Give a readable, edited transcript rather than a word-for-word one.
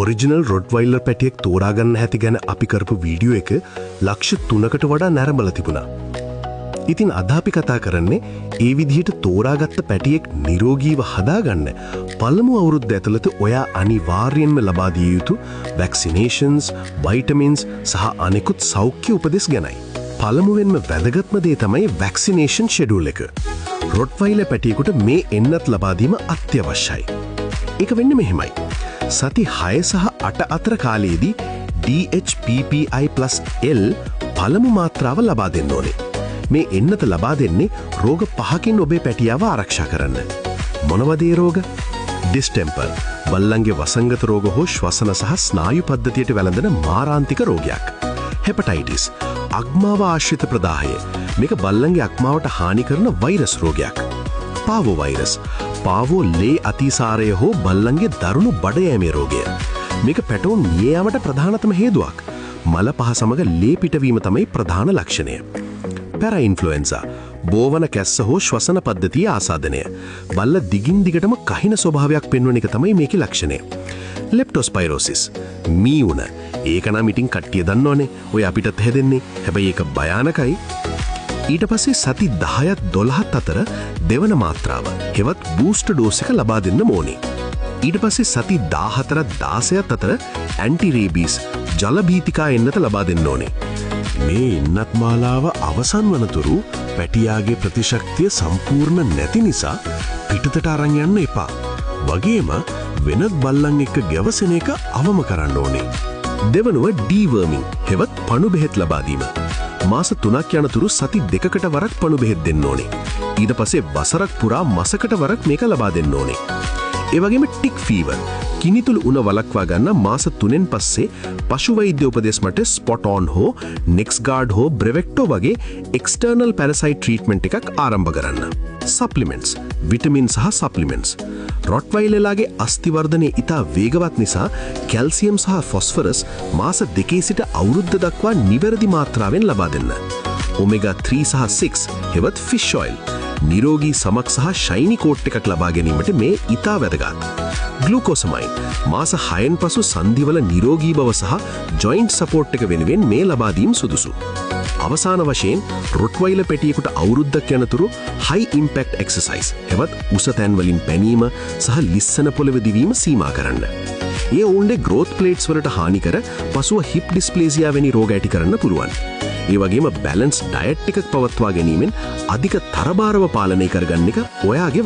Original රොට්වයිලර් පැටියෙක් තෝරාගන්න හැටි ගැන අපි කරපු වීඩියෝ එක ලක්ෂ 3කට වඩා නැරඹලා තිබුණා. ඉතින් අද අපි කතා කරන්නේ ඒ විදිහට තෝරාගත්ත පැටියෙක් නිරෝගීව හදාගන්න පළමු අවුරුද්ද ඇතුළත ඔයා අනිවාර්යයෙන්ම ලබා දිය යුතු වැක්සිනේෂන්ස්, වයිටමින්ස් සහ අනෙකුත් සෞඛ්‍ය උපදෙස් ගැනයි. පළමුවෙන්ම වැදගත්ම දේ තමයි වැක්සිනේෂන් ෂෙඩියුල් එක. රොට්වයිලර් පැටියෙකුට මේ එන්නත් ලබා දීම අත්‍යවශ්‍යයි. ඒක වෙන්නේ මෙහෙමයි. සති 6 සහ 8 අතර කාලයේදී DHPPI+L පළමු මාත්‍රාව ලබා දෙන්න ඕනේ. මේ එන්නත ලබා දෙන්නේ රෝග 5කින් ඔබේ පැටියාව ආරක්ෂා කරන්න. මොනවද ඒ රෝග? ඩිස්ටෙම්පර්, බල්ලන්ගේ වසංගත රෝග හෝ ශ්වසන සහ ස්නායු පද්ධතියට වැළඳෙන මාරාන්තික රෝගයක්. හෙපටයිටිස්, අග්මාව ආශ්‍රිත ප්‍රදාහය. මේක බල්ලන්ගේ අග්මාවට හානි කරන වෛරස් රෝගයක්. පාවෝ වෛරස්, පාවෝ ලේ අතිසාරය හෝ බල්ලන්ගේ දරුණු බඩයෑමේ රෝගය. මේක පැටවුන් මිය යාමට ප්‍රධානතම හේතුවක්. මල පහ සමග ලේ පිටවීම තමයි ප්‍රධාන ලක්ෂණය. පැරාඉන්ෆ්ලුවෙන්සා, බෝවන කැස්ස හෝ ශ්වසන පද්ධතිය ආසාදනය. බල්ල දිගින් දිගටම කහින ස්වභාවයක් පෙන්වන එක තමයි මේකේ ලක්ෂණය. ලෙප්ටෝස්පයිරෝසිස්, මීඋන. ඒක නම් ඉතින් කට්ටිය දන්නවනේ. ඔය අපිටත් හැදෙන්නේ. හැබැයි ඒක භයානකයි. ඊට පස්සේ සති 10ත් 12ත් අතර දෙවන මාත්‍රාව හෙවත් බූස්ටර් ඩෝස් එක ලබා දෙන්න ඕනේ. ඊට පස්සේ සති 14ත් 16ත් අතර ඇන්ටි රේබීස් ජල භීතිකා එන්නත ලබා දෙන්න ඕනේ. මේ එන්නත් මාලාව අවසන් වනතුරු පැටියාගේ ප්‍රතිශක්තිය සම්පූර්ණ නැති නිසා පිටතට අරන් යන්න එපා. වගේම වෙනත් බල්ලන් එක්ක ගැවසෙන එක අවම කරන්න ඕනේ. දෙවනුව ඩීවර්මින් හෙවත් පණු බෙහෙත් ලබා දීම. මාස 3ක් යනතුරු සති 2කට වරක් පණු බෙහෙත් දෙන්න ඕනේ. ඊට පස්සේ වසරක් පුරා මාසකට වරක් මේක ලබා දෙන්න ඕනේ. ඒ වගේම ටික් ෆීවර්, කිනිතුළු උණ වළක්වා ගන්න මාස 3න් පස්සේ පශු වෛද්‍ය උපදෙස් මත ස්පොට් ඔන් හෝ නෙක්ස්ගාඩ් හෝ බ්‍රෙවෙක්ටෝ වගේ එක්ස්ටර්නල් පැරසයිට් ට්‍රීට්මන්ට් එකක් ආරම්භ කරන්න. සප්ලිමෙන්ට්ස්, විටමින් සහ සප්ලිමෙන්ට්ස්. රොට්වයිලර්ලාගේ අස්ථි ඉතා වේගවත් නිසා කැල්සියම් සහ ෆොස්ෆරස් මාස 2 සිට අවුරුද්ද දක්වා නිවැරදි මාත්‍රාවෙන් ලබා දෙන්න. ඔමෙගා 3 සහ 6 හෙවත් ෆිෂ් ඔයිල්, නිරෝගී සමක් සහ ෂයිනි කෝට් එකක් ලබා ගැනීමට මේ ඉතා වැදගත්. ග්ලූකෝසමයින්, මාස 6න් පසු සන්ධිවල නිරෝගී බව සහ ජොයින්ට් සපෝට් එක වෙනුවෙන් මේ ලබා දීම සුදුසු. අවසාන වශයෙන් රොට්වයිලර් පැටියෙකුට අවුරුද්දක් යනතුරු හයි ඉම්පැක්ට් එක්සර්සයිස් හෙවත් උස තැන් වලින් පැනීම සහ ලිස්සන පොළව දිවීම සීමා කරන්න. ඒ ඔවුන්ගේ ග්‍රෝත් ප්ලේට්ස් වලට හානි කර පසුව හිප් ඩිස්ප්ලේසියා වැනි රෝග ඇති කරන්න පුළුවන්. ඒ වගේම බැලන්ස් ඩයට් එකක් පවත්වා ගැනීමෙන් අධික තරබාරව පාලනය කරගන්න එක ඔයාගේ